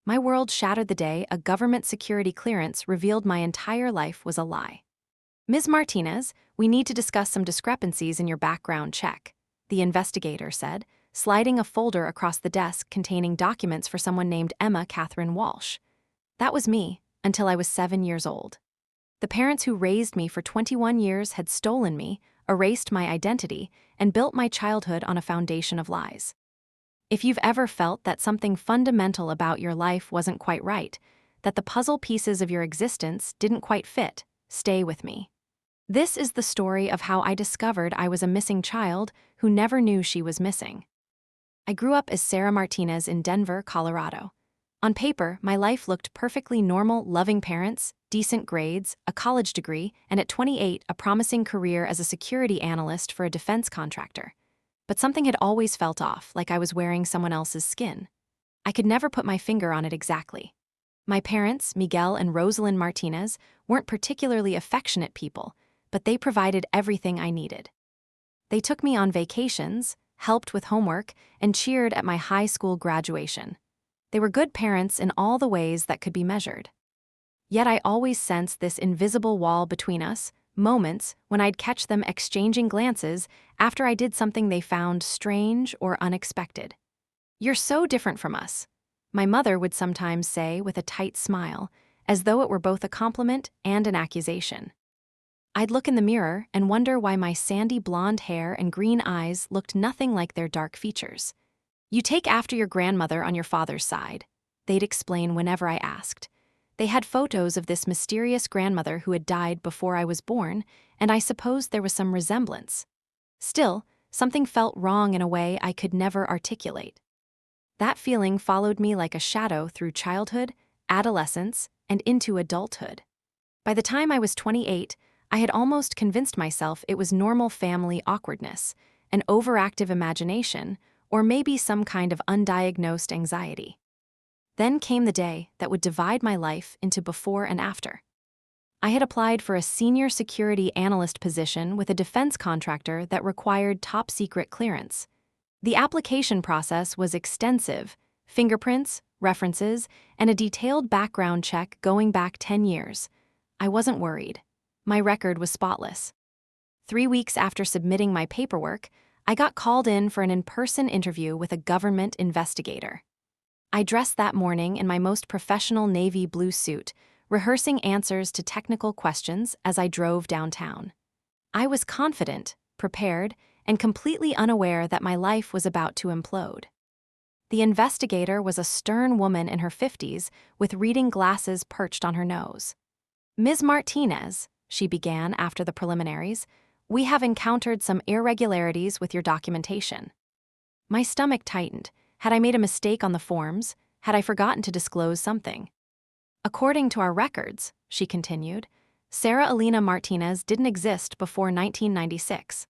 My world shattered the day a government security clearance revealed my entire life was a lie. Ms. Martinez, we need to discuss some discrepancies in your background check, the investigator said, sliding a folder across the desk containing documents for someone named Emma Walsh. That was me, until I was 7 years old. The parents who raised me for 21 years had stolen me, erased my identity, and built my childhood on a foundation of lies. If you've ever felt that something fundamental about your life wasn't quite right, that the puzzle pieces of your existence didn't quite fit, stay with me. This is the story of how I discovered I was a missing child who never knew she was missing. I grew up as Sarah Martinez in Denver, Colorado. On paper, my life looked perfectly normal: loving parents, decent grades, a college degree, and at 28, a promising career as a security analyst for a defense contractor. But something had always felt off, like I was wearing someone else's skin. I could never put my finger on it exactly. My parents, Miguel and Rosalind Martinez, weren't particularly affectionate people, but they provided everything I needed. They took me on vacations, helped with homework, and cheered at my high school graduation. They were good parents in all the ways that could be measured. Yet I always sensed this invisible wall between us, moments when I'd catch them exchanging glances after I did something they found strange or unexpected. "You're so different from us," my mother would sometimes say with a tight smile, as though it were both a compliment and an accusation. I'd look in the mirror and wonder why my sandy blonde hair and green eyes looked nothing like their dark features. "You take after your grandmother on your father's side," they'd explain whenever I asked. They had photos of this mysterious grandmother who had died before I was born, and I supposed there was some resemblance. Still, something felt wrong in a way I could never articulate. That feeling followed me like a shadow through childhood, adolescence, and into adulthood. By the time I was 28, I had almost convinced myself it was normal family awkwardness, an overactive imagination, or maybe some kind of undiagnosed anxiety. Then came the day that would divide my life into before and after. I had applied for a senior security analyst position with a defense contractor that required top-secret clearance. The application process was extensive: fingerprints, references, and a detailed background check going back 10 years. I wasn't worried. My record was spotless. 3 weeks after submitting my paperwork, I got called in for an in-person interview with a government investigator. I dressed that morning in my most professional navy blue suit, rehearsing answers to technical questions as I drove downtown. I was confident, prepared, and completely unaware that my life was about to implode. The investigator was a stern woman in her 50s with reading glasses perched on her nose. "Ms. Martinez," she began after the preliminaries, "we have encountered some irregularities with your documentation." My stomach tightened. Had I made a mistake on the forms? Had I forgotten to disclose something? "According to our records," she continued, "Sarah Elena Martinez didn't exist before 1996.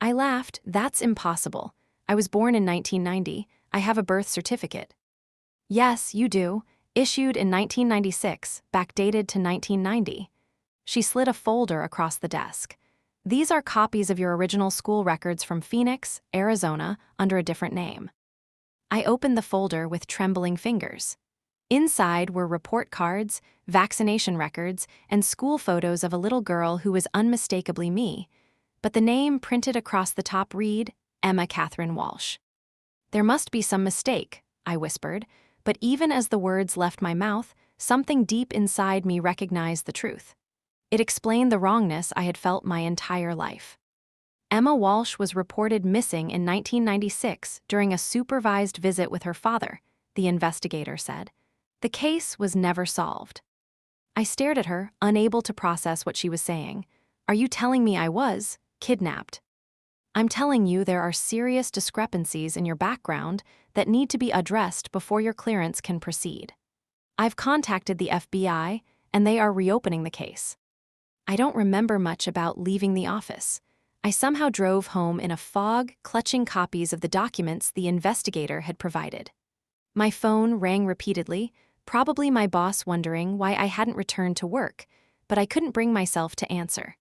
I laughed. "That's impossible. I was born in 1990. I have a birth certificate." "Yes, you do. Issued in 1996, backdated to 1990. She slid a folder across the desk. "These are copies of your original school records from Phoenix, Arizona, under a different name." I opened the folder with trembling fingers. Inside were report cards, vaccination records, and school photos of a little girl who was unmistakably me, but the name printed across the top read, Emma Walsh. "There must be some mistake," I whispered, but even as the words left my mouth, something deep inside me recognized the truth. It explained the wrongness I had felt my entire life. Emma Walsh was reported missing in 1996 during a supervised visit with her father, the investigator said. The case was never solved. I stared at her, unable to process what she was saying. "Are you telling me I was kidnapped?" "I'm telling you there are serious discrepancies in your background that need to be addressed before your clearance can proceed. I've contacted the FBI, and they are reopening the case." I don't remember much about leaving the office. I somehow drove home in a fog, clutching copies of the documents the investigator had provided. My phone rang repeatedly, probably my boss wondering why I hadn't returned to work, but I couldn't bring myself to answer.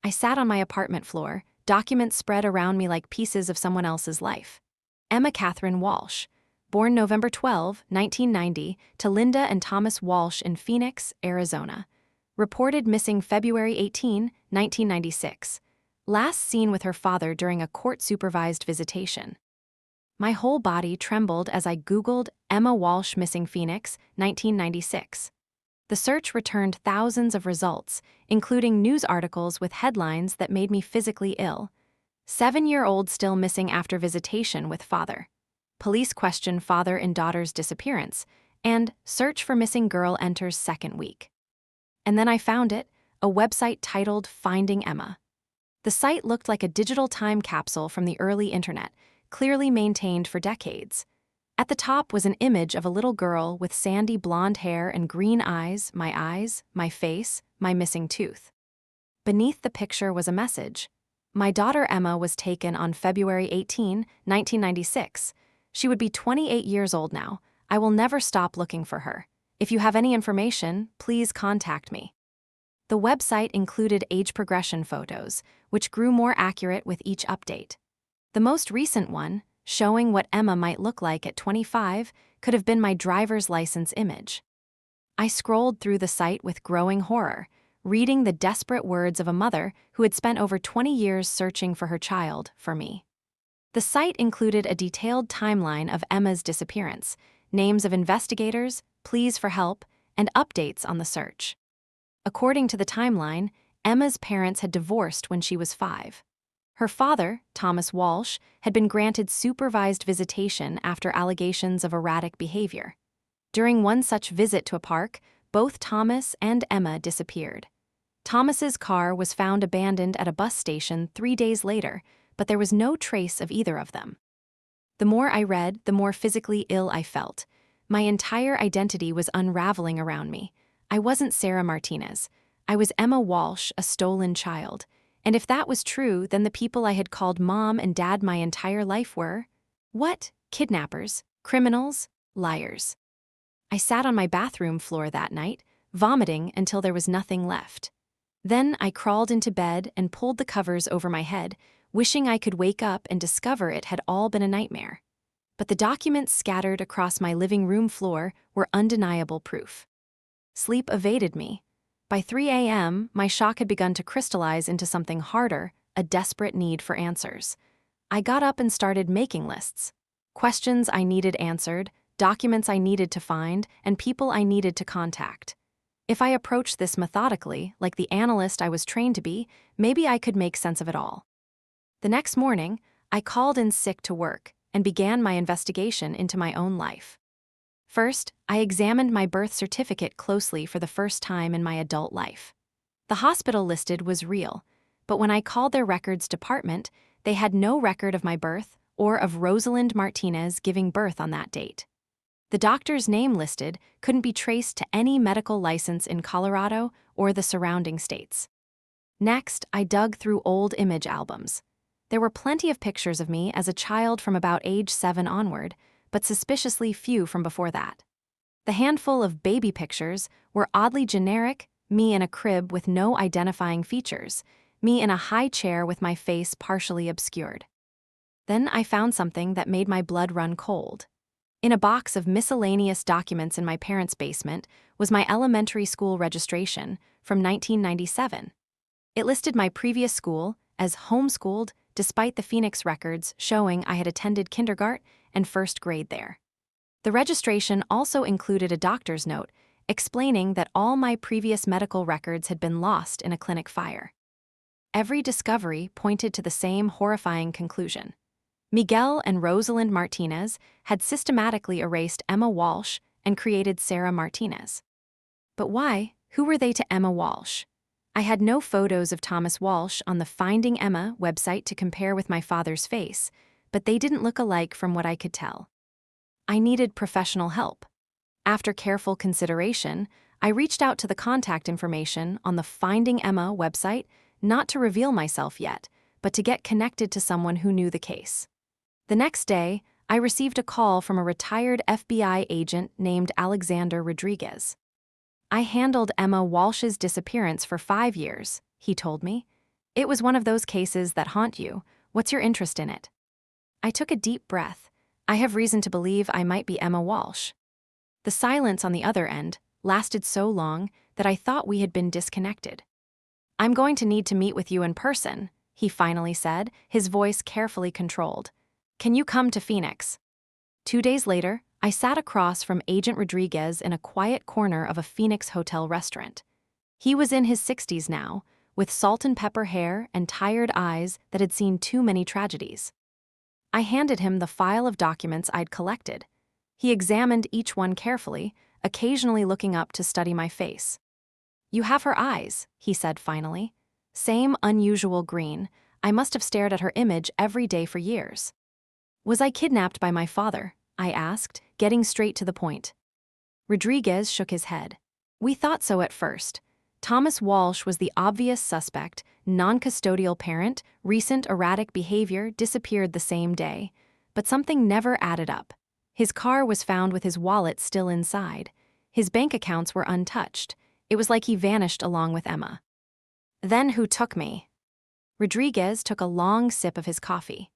I sat on my apartment floor, documents spread around me like pieces of someone else's life. Emma Walsh. born November 12, 1990, to Linda and Thomas Walsh in Phoenix, Arizona. Reported missing February 18, 1996. Last seen with her father during a court-supervised visitation. My whole body trembled as I Googled Emma Walsh missing Phoenix, 1996. The search returned thousands of results, including news articles with headlines that made me physically ill. 7-year-old still missing after visitation with father. Police question father and daughter's disappearance, and search for missing girl enters second week. And then I found it, a website titled Finding Emma. The site looked like a digital time capsule from the early internet, clearly maintained for decades. At the top was an image of a little girl with sandy blonde hair and green eyes, my face, my missing tooth. Beneath the picture was a message. My daughter Emma was taken on February 18, 1996. She would be 28 years old now. I will never stop looking for her. If you have any information, please contact me. The website included age progression photos, which grew more accurate with each update. The most recent one, showing what Emma might look like at 25, could have been my driver's license image. I scrolled through the site with growing horror, reading the desperate words of a mother who had spent over 20 years searching for her child, for me. The site included a detailed timeline of Emma's disappearance, names of investigators, pleas for help, and updates on the search. According to the timeline, Emma's parents had divorced when she was 5. Her father, Thomas Walsh, had been granted supervised visitation after allegations of erratic behavior. During one such visit to a park, both Thomas and Emma disappeared. Thomas's car was found abandoned at a bus station 3 days later, but there was no trace of either of them. The more I read, the more physically ill I felt. My entire identity was unraveling around me. I wasn't Sarah Martinez. I was Emma Walsh, a stolen child. And if that was true, then the people I had called mom and dad my entire life were, what? Kidnappers, criminals, liars. I sat on my bathroom floor that night, vomiting until there was nothing left. Then I crawled into bed and pulled the covers over my head, wishing I could wake up and discover it had all been a nightmare. But the documents scattered across my living room floor were undeniable proof. Sleep evaded me. By 3 a.m., my shock had begun to crystallize into something harder, a desperate need for answers. I got up and started making lists. Questions I needed answered, documents I needed to find, and people I needed to contact. If I approached this methodically, like the analyst I was trained to be, maybe I could make sense of it all. The next morning, I called in sick to work and began my investigation into my own life. First, I examined my birth certificate closely for the first time in my adult life. The hospital listed was real, but when I called their records department, they had no record of my birth or of Rosalind Martinez giving birth on that date. The doctor's name listed couldn't be traced to any medical license in Colorado or the surrounding states. Next, I dug through old image albums. There were plenty of pictures of me as a child from about age 7 onward, but suspiciously few from before that. The handful of baby pictures were oddly generic, me in a crib with no identifying features, me in a high chair with my face partially obscured. Then I found something that made my blood run cold. In a box of miscellaneous documents in my parents' basement was my elementary school registration from 1997. It listed my previous school as homeschooled despite the Phoenix records showing I had attended kindergarten and first grade there. The registration also included a doctor's note explaining that all my previous medical records had been lost in a clinic fire. Every discovery pointed to the same horrifying conclusion. Miguel and Rosalind Martinez had systematically erased Emma Walsh and created Sarah Martinez. But why? Who were they to Emma Walsh? I had no photos of Thomas Walsh on the Finding Emma website to compare with my father's face, but they didn't look alike from what I could tell. I needed professional help. After careful consideration, I reached out to the contact information on the Finding Emma website, not to reveal myself yet, but to get connected to someone who knew the case. The next day, I received a call from a retired FBI agent named Alexander Rodriguez. I handled Emma Walsh's disappearance for 5 years, he told me. It was one of those cases that haunt you. What's your interest in it? I took a deep breath. I have reason to believe I might be Emma Walsh. The silence on the other end lasted so long that I thought we had been disconnected. I'm going to need to meet with you in person, he finally said, his voice carefully controlled. Can you come to Phoenix? 2 days later, I sat across from Agent Rodriguez in a quiet corner of a Phoenix hotel restaurant. He was in his 60s now, with salt and pepper hair and tired eyes that had seen too many tragedies. I handed him the file of documents I'd collected. He examined each one carefully, occasionally looking up to study my face. You have her eyes, he said finally. Same unusual green. I must have stared at her image every day for years. Was I kidnapped by my father? I asked, getting straight to the point. Rodriguez shook his head. We thought so at first. Thomas Walsh was the obvious suspect, non-custodial parent, recent erratic behavior, disappeared the same day. But something never added up. His car was found with his wallet still inside. His bank accounts were untouched. It was like he vanished along with Emma. Then who took me? Rodriguez took a long sip of his coffee.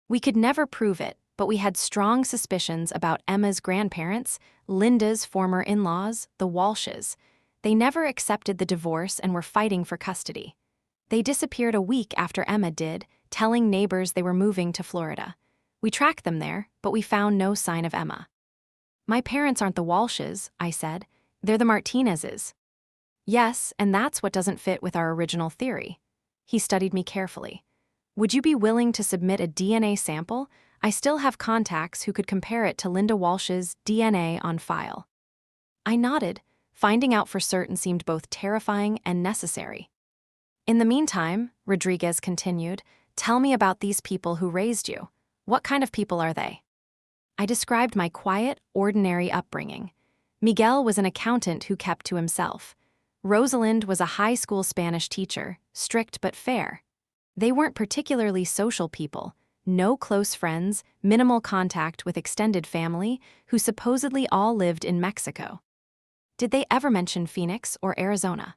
We could never prove it, but we had strong suspicions about Emma's grandparents, Linda's former in-laws, the Walshes. They never accepted the divorce and were fighting for custody. They disappeared a week after Emma did, telling neighbors they were moving to Florida. We tracked them there, but we found no sign of Emma. My parents aren't the Walshes, I said. They're the Martinezes. Yes, and that's what doesn't fit with our original theory. He studied me carefully. Would you be willing to submit a DNA sample? I still have contacts who could compare it to Linda Walsh's DNA on file. I nodded. Finding out for certain seemed both terrifying and necessary. In the meantime, Rodriguez continued, tell me about these people who raised you. What kind of people are they? I described my quiet, ordinary upbringing. Miguel was an accountant who kept to himself. Rosalind was a high school Spanish teacher, strict but fair. They weren't particularly social people, no close friends, minimal contact with extended family, who supposedly all lived in Mexico. Did they ever mention Phoenix or Arizona?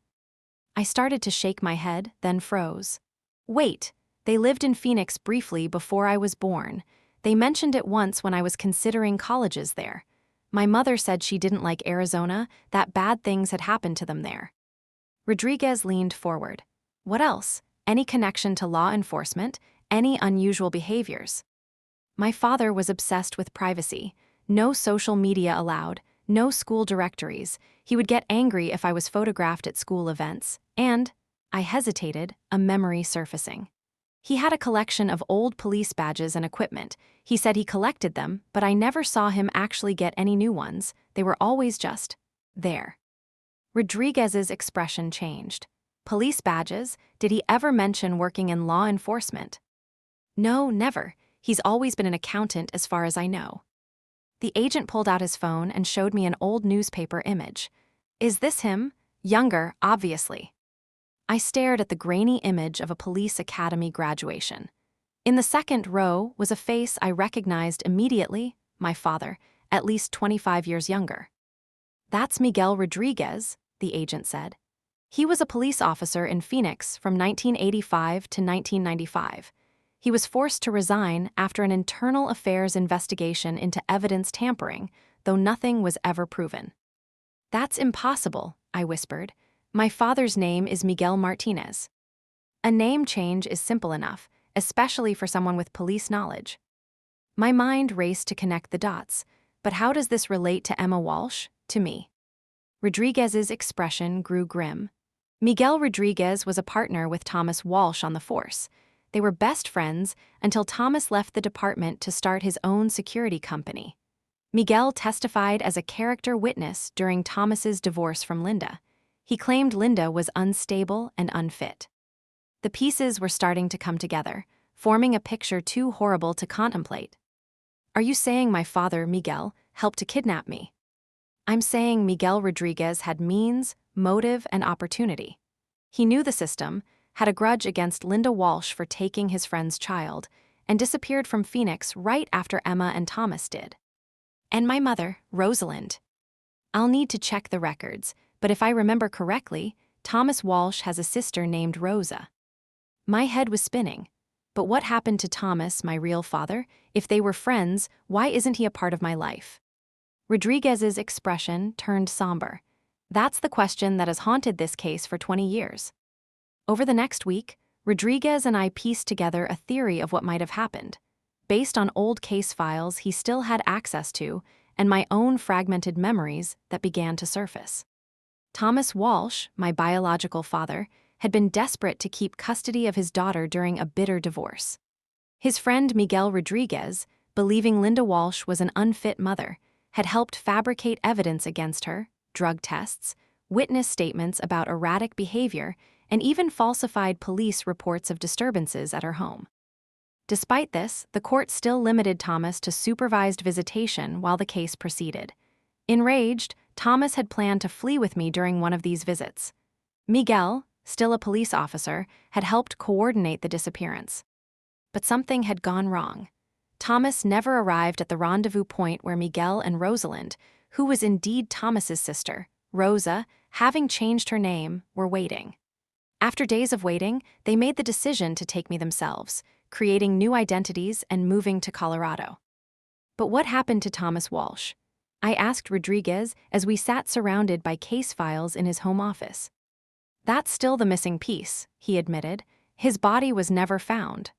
I started to shake my head, then froze. Wait, they lived in Phoenix briefly before I was born. They mentioned it once when I was considering colleges there. My mother said she didn't like Arizona, that bad things had happened to them there. Rodriguez leaned forward. What else? Any connection to law enforcement? Any unusual behaviors? My father was obsessed with privacy. No social media allowed. No school directories. He would get angry if I was photographed at school events, and, I hesitated, a memory surfacing. He had a collection of old police badges and equipment. He said he collected them, but I never saw him actually get any new ones. They were always just there. Rodriguez's expression changed. Police badges? Did he ever mention working in law enforcement? No, never. He's always been an accountant as far as I know. The agent pulled out his phone and showed me an old newspaper image. Is this him? Younger, obviously. I stared at the grainy image of a police academy graduation. In the second row was a face I recognized immediately, my father, at least 25 years younger. That's Miguel Rodriguez, the agent said. He was a police officer in Phoenix from 1985 to 1995. He was forced to resign after an internal affairs investigation into evidence tampering, though nothing was ever proven. That's impossible, I whispered. My father's name is Miguel Martinez. A name change is simple enough, especially for someone with police knowledge. My mind raced to connect the dots, but how does this relate to Emma Walsh, to me? Rodriguez's expression grew grim. Miguel Rodriguez was a partner with Thomas Walsh on the force. They were best friends until Thomas left the department to start his own security company. Miguel testified as a character witness during Thomas's divorce from Linda. He claimed Linda was unstable and unfit. The pieces were starting to come together, forming a picture too horrible to contemplate. Are you saying my father, Miguel, helped to kidnap me? I'm saying Miguel Rodriguez had means, motive, and opportunity. He knew the system, had a grudge against Linda Walsh for taking his friend's child, and disappeared from Phoenix right after Emma and Thomas did. And my mother, Rosalind. I'll need to check the records, but if I remember correctly, Thomas Walsh has a sister named Rosa. My head was spinning. But what happened to Thomas, my real father? If they were friends, why isn't he a part of my life? Rodriguez's expression turned somber. That's the question that has haunted this case for 20 years. Over the next week, Rodriguez and I pieced together a theory of what might have happened, based on old case files he still had access to and my own fragmented memories that began to surface. Thomas Walsh, my biological father, had been desperate to keep custody of his daughter during a bitter divorce. His friend Miguel Rodriguez, believing Linda Walsh was an unfit mother, had helped fabricate evidence against her, drug tests, witness statements about erratic behavior, and even falsified police reports of disturbances at her home. Despite this, the court still limited Thomas to supervised visitation while the case proceeded. Enraged, Thomas had planned to flee with me during one of these visits. Miguel, still a police officer, had helped coordinate the disappearance. But something had gone wrong. Thomas never arrived at the rendezvous point where Miguel and Rosalind, who was indeed Thomas's sister, Rosa, having changed her name, were waiting. After days of waiting, they made the decision to take me themselves, creating new identities and moving to Colorado. But what happened to Thomas Walsh? I asked Rodriguez as we sat surrounded by case files in his home office. That's still the missing piece, he admitted. His body was never found.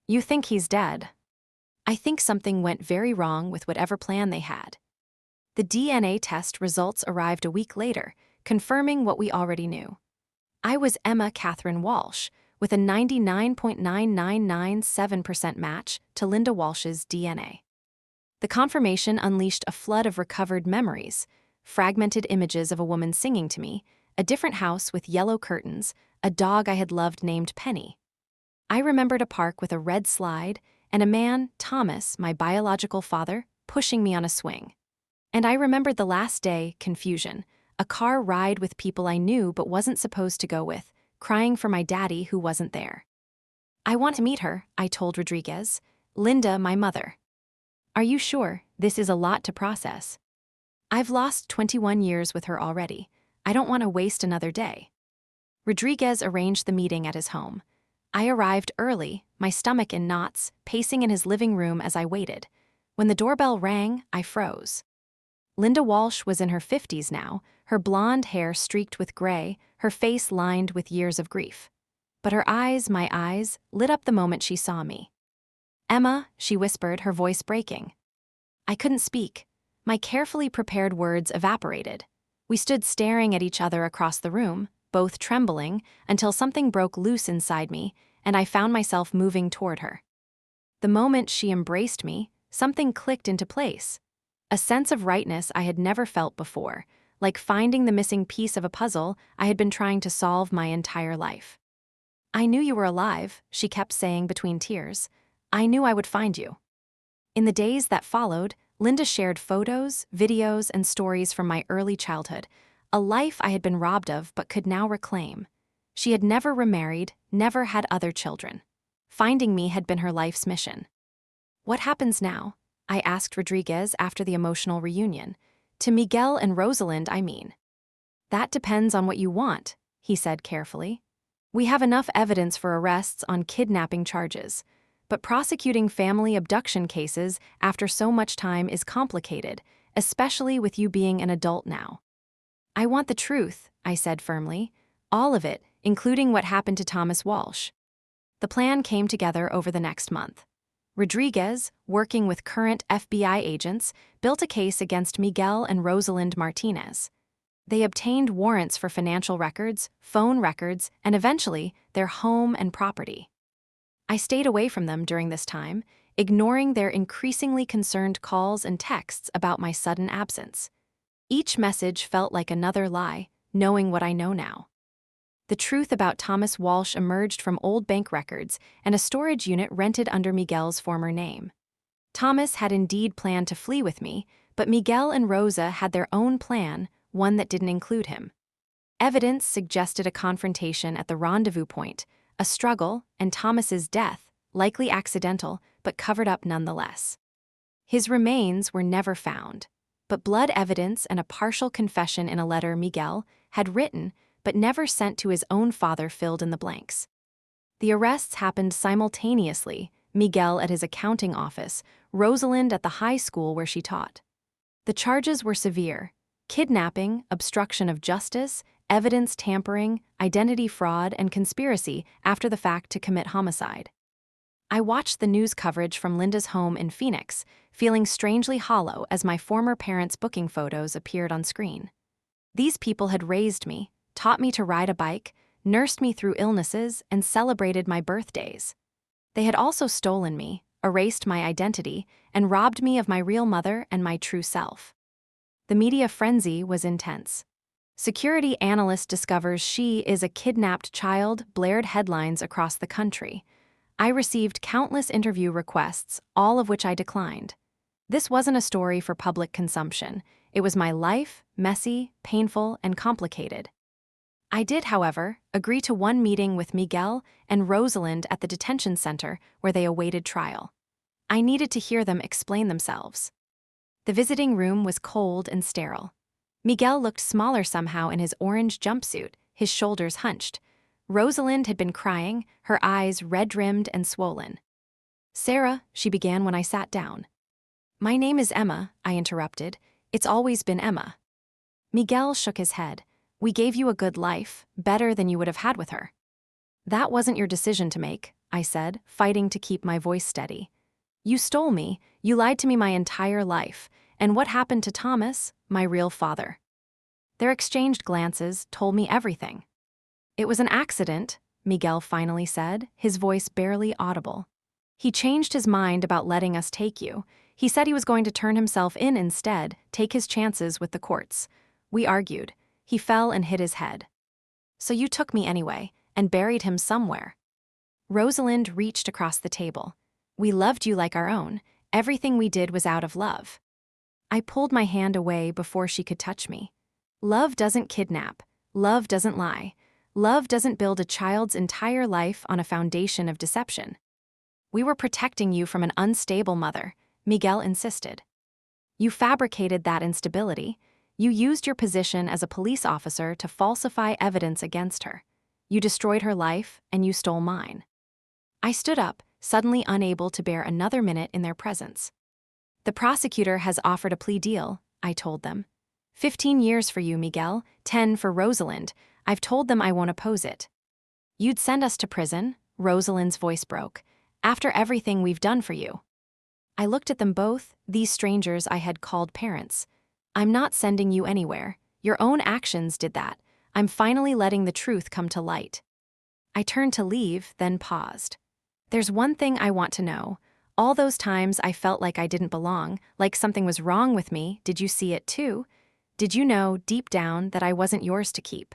You think he's dead? I think something went very wrong with whatever plan they had. The DNA test results arrived a week later, confirming what we already knew. I was Emma Catherine Walsh, with a 99.9997% match to Linda Walsh's DNA. The confirmation unleashed a flood of recovered memories, fragmented images of a woman singing to me, a different house with yellow curtains, a dog I had loved named Penny. I remembered a park with a red slide and a man, Thomas, my biological father, pushing me on a swing. And I remembered the last day, confusion, a car ride with people I knew but wasn't supposed to go with, crying for my daddy who wasn't there. I want to meet her, I told Rodriguez. Linda, my mother. Are you sure? This is a lot to process. I've lost 21 years with her already. I don't want to waste another day. Rodriguez arranged the meeting at his home. I arrived early, my stomach in knots, pacing in his living room as I waited. When the doorbell rang, I froze. Linda Walsh was in her 50s now, her blonde hair streaked with gray, her face lined with years of grief. But her eyes, my eyes, lit up the moment she saw me. Emma, she whispered, her voice breaking. I couldn't speak. My carefully prepared words evaporated. We stood staring at each other across the room, both trembling, until something broke loose inside me, and I found myself moving toward her. The moment she embraced me, something clicked into place. A sense of rightness I had never felt before, like finding the missing piece of a puzzle I had been trying to solve my entire life. I knew you were alive, she kept saying between tears. I knew I would find you. In the days that followed, Linda shared photos, videos, and stories from my early childhood, a life I had been robbed of but could now reclaim. She had never remarried, never had other children. Finding me had been her life's mission. What happens now? I asked Rodriguez after the emotional reunion. To Miguel and Rosalind, I mean. That depends on what you want, he said carefully. We have enough evidence for arrests on kidnapping charges, but prosecuting family abduction cases after so much time is complicated, especially with you being an adult now. I want the truth, I said firmly. All of it, including what happened to Thomas Walsh. The plan came together over the next month. Rodriguez, working with current FBI agents, built a case against Miguel and Rosalind Martinez. They obtained warrants for financial records, phone records, and eventually, their home and property. I stayed away from them during this time, ignoring their increasingly concerned calls and texts about my sudden absence. Each message felt like another lie, knowing what I know now. The truth about Thomas Walsh emerged from old bank records and a storage unit rented under Miguel's former name. Thomas had indeed planned to flee with me, but Miguel and Rosa had their own plan, one that didn't include him. Evidence suggested a confrontation at the rendezvous point, a struggle, and Thomas's death, likely accidental, but covered up nonetheless. His remains were never found, but blood evidence and a partial confession in a letter Miguel had written but never sent to his own father filled in the blanks. The arrests happened simultaneously, Miguel at his accounting office, Rosalind at the high school where she taught. The charges were severe: kidnapping, obstruction of justice, evidence tampering, identity fraud, and conspiracy after the fact to commit homicide. I watched the news coverage from Linda's home in Phoenix, feeling strangely hollow as my former parents' booking photos appeared on screen. These people had raised me, taught me to ride a bike, nursed me through illnesses, and celebrated my birthdays. They had also stolen me, erased my identity, and robbed me of my real mother and my true self. The media frenzy was intense. Security analyst discovers she is a kidnapped child blared headlines across the country. I received countless interview requests, all of which I declined. This wasn't a story for public consumption. It was my life, messy, painful, and complicated. I did, however, agree to one meeting with Miguel and Rosalind at the detention center where they awaited trial. I needed to hear them explain themselves. The visiting room was cold and sterile. Miguel looked smaller somehow in his orange jumpsuit, his shoulders hunched. Rosalind had been crying, her eyes red-rimmed and swollen. "Sarah," she began when I sat down. "My name is Emma," I interrupted. "It's always been Emma." Miguel shook his head. "We gave you a good life, better than you would have had with her." "That wasn't your decision to make," I said, fighting to keep my voice steady. "You stole me, you lied to me my entire life, and what happened to Thomas, my real father?" Their exchanged glances told me everything. "It was an accident," Miguel finally said, his voice barely audible. "He changed his mind about letting us take you. He said he was going to turn himself in instead, take his chances with the courts. We argued. He fell and hit his head. So you took me anyway, and buried him somewhere." Rosalind reached across the table. "We loved you like our own. Everything we did was out of love." I pulled my hand away before she could touch me. "Love doesn't kidnap. Love doesn't lie. Love doesn't build a child's entire life on a foundation of deception." "We were protecting you from an unstable mother," Miguel insisted. "You fabricated that instability. You used your position as a police officer to falsify evidence against her. You destroyed her life, and you stole mine." I stood up, suddenly unable to bear another minute in their presence. "The prosecutor has offered a plea deal," I told them. 15 years for you, Miguel, 10 for Rosalind. I've told them I won't oppose it." "You'd send us to prison," Rosalind's voice broke, "after everything we've done for you." I looked at them both, these strangers I had called parents. "I'm not sending you anywhere. Your own actions did that. I'm finally letting the truth come to light." I turned to leave, then paused. "There's one thing I want to know. All those times I felt like I didn't belong, like something was wrong with me, did you see it too? Did you know, deep down, that I wasn't yours to keep?"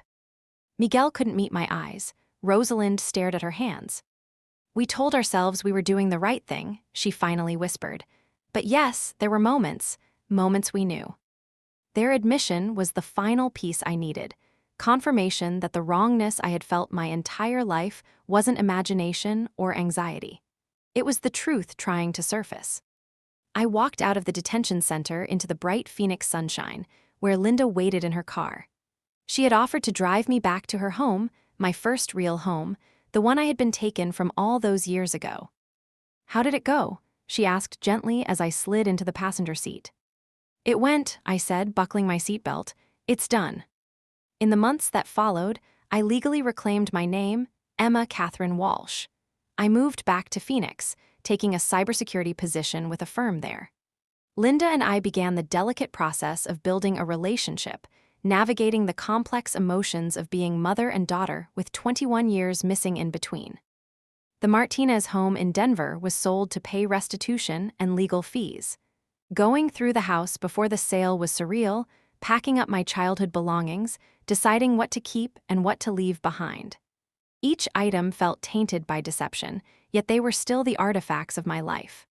Miguel couldn't meet my eyes. Rosalind stared at her hands. "We told ourselves we were doing the right thing," she finally whispered. "But yes, there were moments we knew." Their admission was the final piece I needed. Confirmation that the wrongness I had felt my entire life wasn't imagination or anxiety. It was the truth trying to surface. I walked out of the detention center into the bright Phoenix sunshine, where Linda waited in her car. She had offered to drive me back to her home, my first real home, the one I had been taken from all those years ago. "How did it go?" she asked gently as I slid into the passenger seat. "It went," I said, buckling my seatbelt. "It's done." In the months that followed, I legally reclaimed my name, Emma Catherine Walsh. I moved back to Phoenix, taking a cybersecurity position with a firm there. Linda and I began the delicate process of building a relationship, navigating the complex emotions of being mother and daughter with 21 years missing in between. The Martinez home in Denver was sold to pay restitution and legal fees. Going through the house before the sale was surreal, packing up my childhood belongings, deciding what to keep and what to leave behind. Each item felt tainted by deception, yet they were still the artifacts of my life.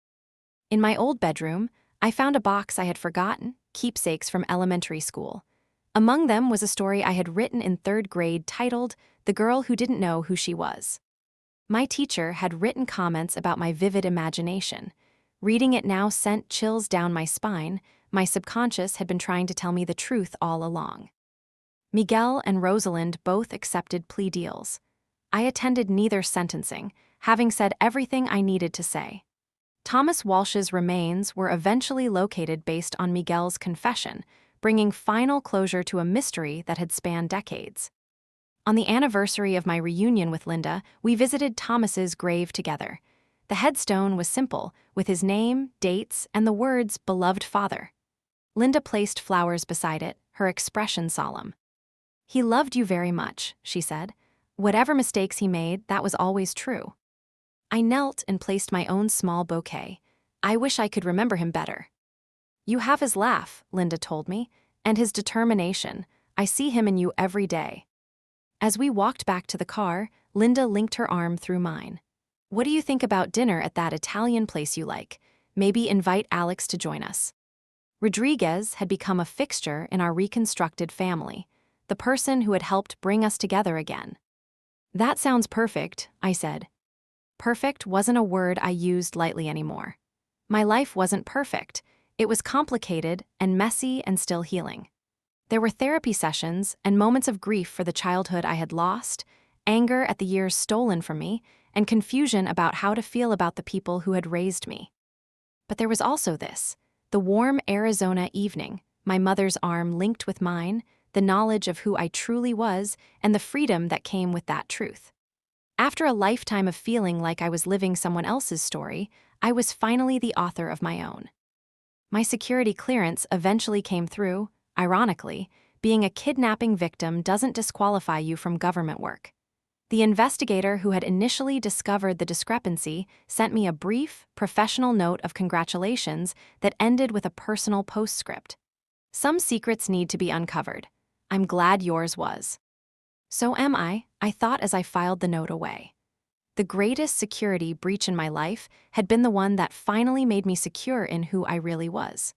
In my old bedroom, I found a box I had forgotten, keepsakes from elementary school. Among them was a story I had written in 3rd grade titled "The Girl Who Didn't Know Who She Was." My teacher had written comments about my vivid imagination. Reading it now sent chills down my spine. My subconscious had been trying to tell me the truth all along. Miguel and Rosalind both accepted plea deals. I attended neither sentencing, having said everything I needed to say. Thomas Walsh's remains were eventually located based on Miguel's confession, bringing final closure to a mystery that had spanned decades. On the anniversary of my reunion with Linda, we visited Thomas's grave together. The headstone was simple, with his name, dates, and the words, "Beloved Father." Linda placed flowers beside it, her expression solemn. "He loved you very much," she said. "Whatever mistakes he made, that was always true." I knelt and placed my own small bouquet. I wish I could remember him better. "You have his laugh," Linda told me, "and his determination. I see him in you every day." As we walked back to the car, Linda linked her arm through mine. "What do you think about dinner at that Italian place you like? Maybe invite Alex to join us." Rodriguez had become a fixture in our reconstructed family, the person who had helped bring us together again. "That sounds perfect," I said. Perfect wasn't a word I used lightly anymore. My life wasn't perfect. It was complicated and messy and still healing. There were therapy sessions and moments of grief for the childhood I had lost, anger at the years stolen from me, and confusion about how to feel about the people who had raised me. But there was also this, the warm Arizona evening, my mother's arm linked with mine, the knowledge of who I truly was, and the freedom that came with that truth. After a lifetime of feeling like I was living someone else's story, I was finally the author of my own. My security clearance eventually came through. Ironically, being a kidnapping victim doesn't disqualify you from government work. The investigator who had initially discovered the discrepancy sent me a brief, professional note of congratulations that ended with a personal postscript. "Some secrets need to be uncovered. I'm glad yours was." "So am I thought as I filed the note away. The greatest security breach in my life had been the one that finally made me secure in who I really was.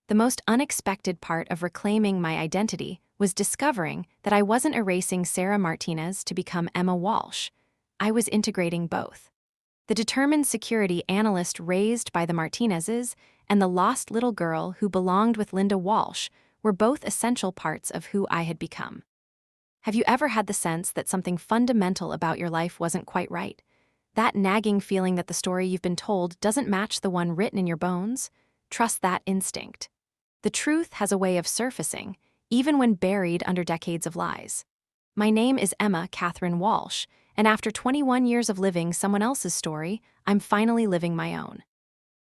The most unexpected part of reclaiming my identity was discovering that I wasn't erasing Sarah Martinez to become Emma Walsh. I was integrating both. The determined security analyst raised by the Martinezes and the lost little girl who belonged with Linda Walsh were both essential parts of who I had become. Have you ever had the sense that something fundamental about your life wasn't quite right? That nagging feeling that the story you've been told doesn't match the one written in your bones? Trust that instinct. The truth has a way of surfacing, even when buried under decades of lies. My name is Emma Catherine Walsh, and after 21 years of living someone else's story, I'm finally living my own.